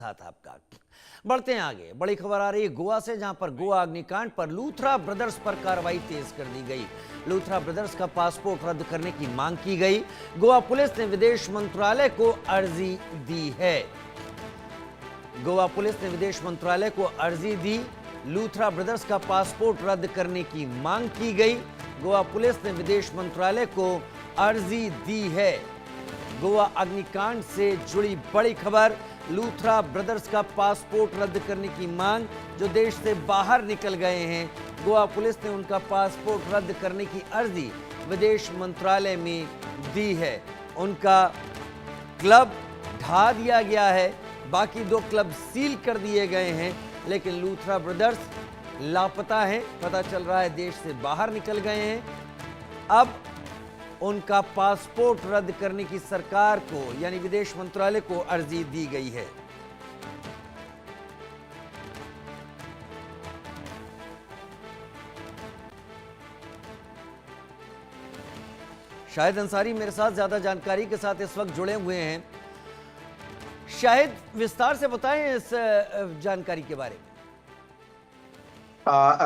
साथ आपका। बढ़ते हैं आगे। बड़ी खबर आ रही है गोवा से, जहां पर गोवा अग्निकांड पर लूथरा ब्रदर्स पर कार्रवाई तेज कर दी गई। लूथरा ब्रदर्स का पासपोर्ट रद्द करने की मांग की गई। गोवा पुलिस ने विदेश मंत्रालय को अर्जी दी है। गोवा पुलिस ने विदेश मंत्रालय को अर्जी दी। लूथरा ब्रदर्स का पासपोर्ट रद्द करने की मांग की गई। गोवा पुलिस ने विदेश मंत्रालय को अर्जी दी है। गोवा अग्निकांड से जुड़ी बड़ी खबर, लूथरा ब्रदर्स का पासपोर्ट रद्द करने की मांग। जो देश से बाहर निकल गए हैं, गोवा पुलिस ने उनका पासपोर्ट रद्द करने की अर्जी विदेश मंत्रालय में दी है। उनका क्लब ढा दिया गया है, बाकी 2 क्लब सील कर दिए गए हैं, लेकिन लूथरा ब्रदर्स लापता हैं। पता चल रहा है देश से बाहर निकल गए हैं। अब उनका पासपोर्ट रद्द करने की सरकार को यानी विदेश मंत्रालय को अर्जी दी गई है। शाहिद अंसारी मेरे साथ ज्यादा जानकारी के साथ इस वक्त जुड़े हुए हैं। शाहिद, विस्तार से बताएं इस जानकारी के बारे में।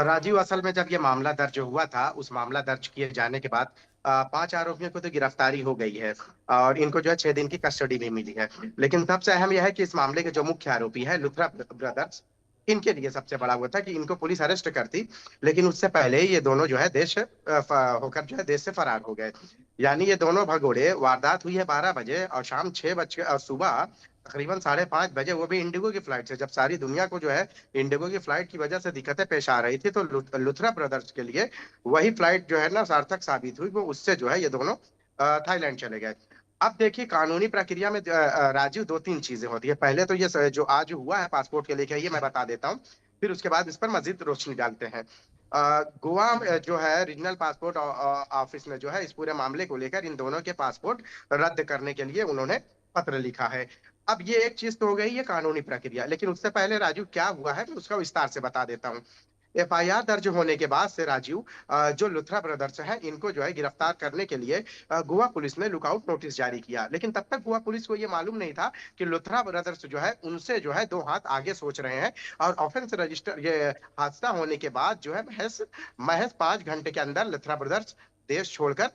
राजीव, असल में जब ये मामला दर्ज हुआ था, उस मामला दर्ज किए जाने के बाद 5 आरोपियों को तो गिरफ्तारी हो गई है और इनको जो है 6 दिन की कस्टडी भी मिली है। लेकिन सबसे अहम यह है कि इस मामले के जो मुख्य आरोपी है लुथरा ब्रदर्स, इनके लिए सबसे बड़ा हुआ था कि इनको पुलिस अरेस्ट करती, लेकिन उससे पहले ही ये दोनों जो है देश होकर जो है देश से फरार हो गए। यानी ये दोनों भगोड़े, वारदात हुई है 12 बजे और शाम 6 बज और सुबह तकरीबन 5:30 बजे, वो भी इंडिगो की फ्लाइट से, जब सारी दुनिया को जो है इंडिगो की फ्लाइट की वजह से दिक्कतें पेश आ रही थी, तो लुथरा ब्रदर्स के लिए वही फ्लाइट जो है ना सार्थक साबित हुई। वो उससे जो है ये दोनों थाईलैंड चले गए। अब देखिए, कानूनी प्रक्रिया में राजीव 2-3 चीजें होती है। पहले तो ये जो आज हुआ है पासपोर्ट के लेके, ये मैं बता देता हूँ, फिर उसके बाद इस पर मजीद रोशनी डालते हैं। गोवा जो है रीजनल पासपोर्ट ऑफिस ने जो है इस पूरे मामले को लेकर इन दोनों के पासपोर्ट रद्द करने के लिए उन्होंने पत्र लिखा है। अब ये एक चीज तो हो गई, ये कानूनी प्रक्रिया, लेकिन उससे पहले राजू क्या हुआ है मैं उसका विस्तार से बता देता हूँ। एफआईआर दर्ज होने के बाद से राजीव, जो लुथरा ब्रदर्स है इनको जो है गिरफ्तार करने के लिए गोवा पुलिस ने लुकआउट नोटिस जारी किया। लेकिन तब तक गोवा पुलिस को ये मालूम नहीं था कि लुथरा ब्रदर्स जो है उनसे जो है 2 हाथ आगे सोच रहे हैं और ऑफेंस रजिस्टर, ये हादसा होने के बाद जो है महज महज 5 घंटे के अंदर लुथरा ब्रदर्स देश छोड़कर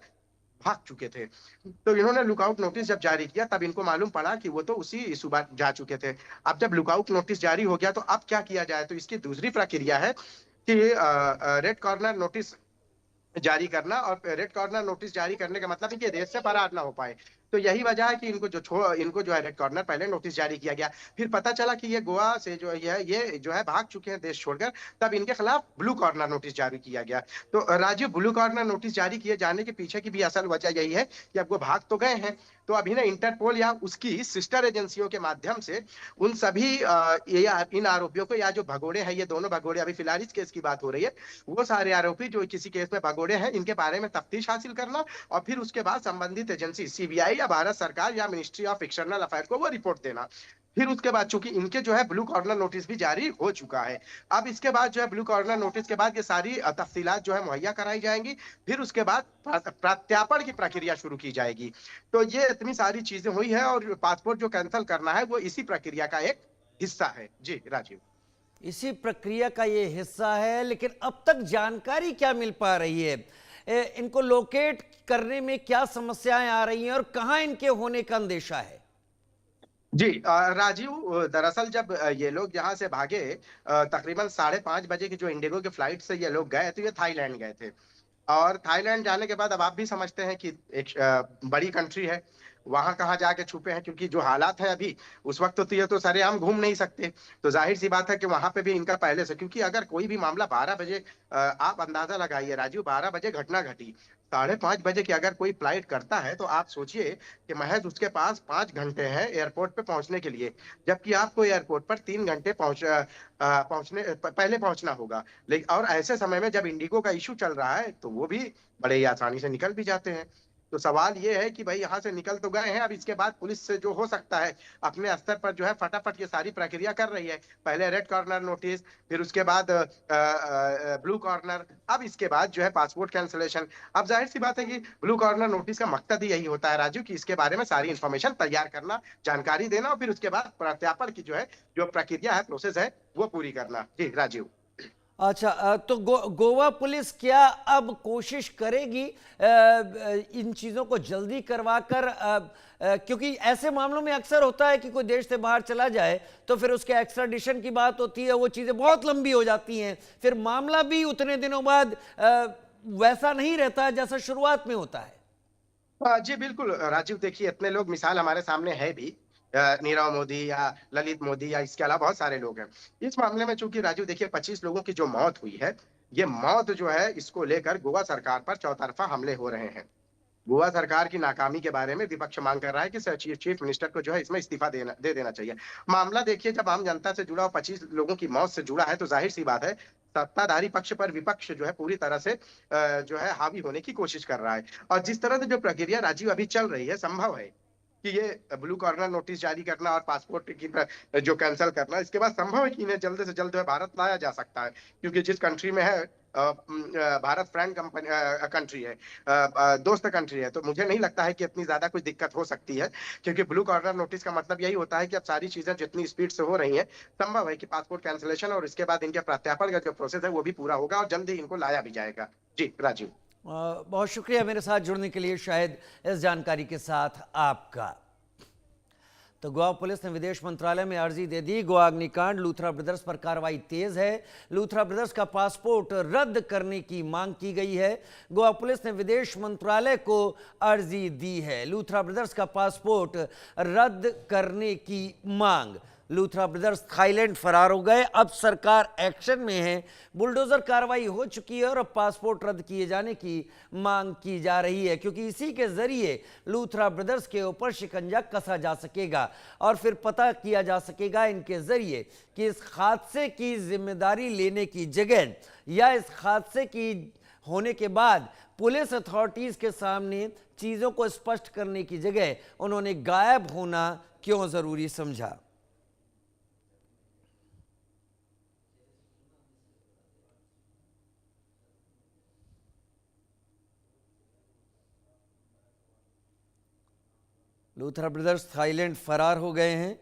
भाग चुके थे। तो इन्होंने लुकआउट नोटिस जब जारी किया, तब इनको मालूम पड़ा कि वो तो उसी सुबह जा चुके थे। अब जब लुकआउट नोटिस जारी हो गया, तो अब क्या किया जाए? तो इसकी दूसरी प्रक्रिया है कि रेड कॉर्नर नोटिस जारी करना, और रेड कॉर्नर नोटिस जारी करने का मतलब है कि देश से फरार ना हो पाए। तो यही वजह है कि इनको जो है रेड कॉर्नर पहले नोटिस जारी किया गया। फिर पता चला कि ये गोवा से जो है ये जो है भाग चुके हैं देश छोड़कर, तब इनके खिलाफ ब्लू कॉर्नर नोटिस जारी किया गया। तो राजीव, ब्लू कॉर्नर नोटिस जारी किए जाने के पीछे की भी असल वजह यही है कि अब वो भाग तो गए हैं, तो अभी ना इंटरपोल या उसकी सिस्टर एजेंसियों के माध्यम से उन सभी इन आरोपियों को, या जो भगोड़े हैं, ये दोनों भगोड़े, अभी फिलहाल इस केस की बात हो रही है, वो सारे आरोपी जो किसी केस में भगोड़े हैं, इनके बारे में तफ्तीश हासिल करना और फिर उसके बाद संबंधित एजेंसी सीबीआई या भारत सरकार या मिनिस्ट्री ऑफ एक्सटर्नल अफेयर को वो रिपोर्ट देना। फिर उसके बाद चूंकि इनके जो है ब्लू कॉर्नर नोटिस भी जारी हो चुका है, अब इसके बाद जो है ब्लू कॉर्नर नोटिस के बाद ये सारी तफसीलात जो है मुहैया कराई जाएंगी। फिर उसके बाद प्रत्यार्पण की प्रक्रिया शुरू की जाएगी। तो ये इतनी सारी चीजें हुई है और पासपोर्ट जो कैंसिल करना है वो इसी प्रक्रिया का एक हिस्सा है। जी राजीव, इसी प्रक्रिया का ये हिस्सा है, लेकिन अब तक जानकारी क्या मिल पा रही है? इनको लोकेट करने में क्या समस्याएं आ रही हैं और कहां इनके होने का अंदेशा है? जी राजीव, दरअसल जब ये लोग यहाँ से भागे, तकरीबन 5:30 बजे की जो इंडिगो की फ्लाइट से ये लोग गए, तो ये थाईलैंड गए थे। और थाईलैंड जाने के बाद अब आप भी समझते हैं कि एक बड़ी कंट्री है, वहां कहाँ जाके छुपे हैं, क्योंकि जो हालात है अभी, उस वक्त तो ये तो सरेआम घूम नहीं सकते। तो जाहिर सी बात है कि वहां पे भी इनका पहले से, क्योंकि अगर कोई भी मामला 12 बजे, आप अंदाजा लगाइए राजीव, 12 बजे घटना घटी, 5:30 बजे की अगर कोई फ्लाइट करता है, तो आप सोचिए कि महज उसके पास 5 घंटे हैं एयरपोर्ट पे पहुंचने के लिए, जबकि आपको एयरपोर्ट पर 3 घंटे पहले पहुंचना होगा। लेकिन और ऐसे समय में जब इंडिगो का इशू चल रहा है, तो वो भी बड़े ही आसानी से निकल भी जाते हैं। तो सवाल ये है कि भाई यहाँ से निकल तो गए हैं, अब इसके बाद पुलिस से जो हो सकता है अपने स्तर पर जो है फटाफट ये सारी प्रक्रिया कर रही है। पहले रेड कॉर्नर नोटिस, फिर उसके बाद ब्लू कॉर्नर, अब इसके बाद जो है पासपोर्ट कैंसिलेशन। अब जाहिर सी बात है कि ब्लू कॉर्नर नोटिस का मकसद ही यही होता है राजू, कि इसके बारे में सारी इन्फॉर्मेशन तैयार करना, जानकारी देना, और फिर उसके बाद प्रत्यार्पण की जो है जो प्रक्रिया है, प्रोसेस है, वो पूरी करना। जी राजीव। अच्छा, तो गोवा पुलिस क्या अब कोशिश करेगी इन चीज़ों को जल्दी करवाकर, क्योंकि ऐसे मामलों में अक्सर होता है कि कोई देश से बाहर चला जाए तो फिर उसके एक्स्ट्राडिशन की बात होती है, वो चीज़ें बहुत लंबी हो जाती हैं, फिर मामला भी उतने दिनों बाद वैसा नहीं रहता है जैसा शुरुआत में होता है। जी बिल्कुल राजीव, देखिए इतने लोग मिसाल हमारे सामने है भी, नीरव मोदी या ललित मोदी या इसके अलावा बहुत सारे लोग हैं। इस मामले में चूंकि राजीव देखिए 25 लोगों की जो मौत हुई है, ये मौत जो है इसको लेकर गोवा सरकार पर चौतरफा हमले हो रहे हैं। गोवा सरकार की नाकामी के बारे में विपक्ष मांग कर रहा है कि चीफ मिनिस्टर को जो है इसमें इस्तीफा दे देना चाहिए। मामला देखिए जब आम जनता से जुड़ा और 25 लोगों की मौत से जुड़ा है, तो जाहिर सी बात है सत्ताधारी पक्ष पर विपक्ष जो है पूरी तरह से जो है हावी होने की कोशिश कर रहा है। और जिस तरह से जो प्रक्रिया राजीव अभी चल रही है, संभव है कि ये ब्लू कॉर्नर नोटिस जारी करना और पासपोर्ट की जो कैंसिल करना, इसके बाद संभव है कि इन्हें जल्द से जल्द जो है भारत लाया जा सकता है, क्योंकि जिस कंट्री में है भारत फ्रेंड कंपनी कंट्री है, दोस्त कंट्री है, तो मुझे नहीं लगता है कि इतनी ज्यादा कोई दिक्कत हो सकती है। क्योंकि ब्लू कॉर्नर नोटिस का मतलब यही होता है कि अब सारी चीजें जितनी स्पीड से हो रही हैं, संभव है कि पासपोर्ट कैंसिलेशन और इसके बाद इनके प्रत्यार्पण का जो प्रोसेस है वो भी पूरा होगा और जल्दी इनको लाया भी जाएगा। जी राजीव। बहुत शुक्रिया मेरे साथ जुड़ने के लिए, शायद इस जानकारी के साथ आपका। तो गोवा पुलिस ने विदेश मंत्रालय में अर्जी दे दी। गोवा अग्निकांड, लूथरा ब्रदर्स पर कार्रवाई तेज है। लूथरा ब्रदर्स का पासपोर्ट रद्द करने की मांग की गई है। गोवा पुलिस ने विदेश मंत्रालय को अर्जी दी है, लूथरा ब्रदर्स का पासपोर्ट रद्द करने की मांग। लूथरा ब्रदर्स थाईलैंड फरार हो गए, अब सरकार एक्शन में है। बुलडोजर कार्रवाई हो चुकी है और अब पासपोर्ट रद्द किए जाने की मांग की जा रही है, क्योंकि इसी के जरिए लूथरा ब्रदर्स के ऊपर शिकंजा कसा जा सकेगा और फिर पता किया जा सकेगा इनके जरिए कि इस हादसे की जिम्मेदारी लेने की जगह या इस हादसे की होने के बाद पुलिस अथॉरिटीज के सामने चीजों को स्पष्ट करने की जगह उन्होंने गायब होना क्यों जरूरी समझा। लूथरा ब्रदर्स थाईलैंड फरार हो गए हैं।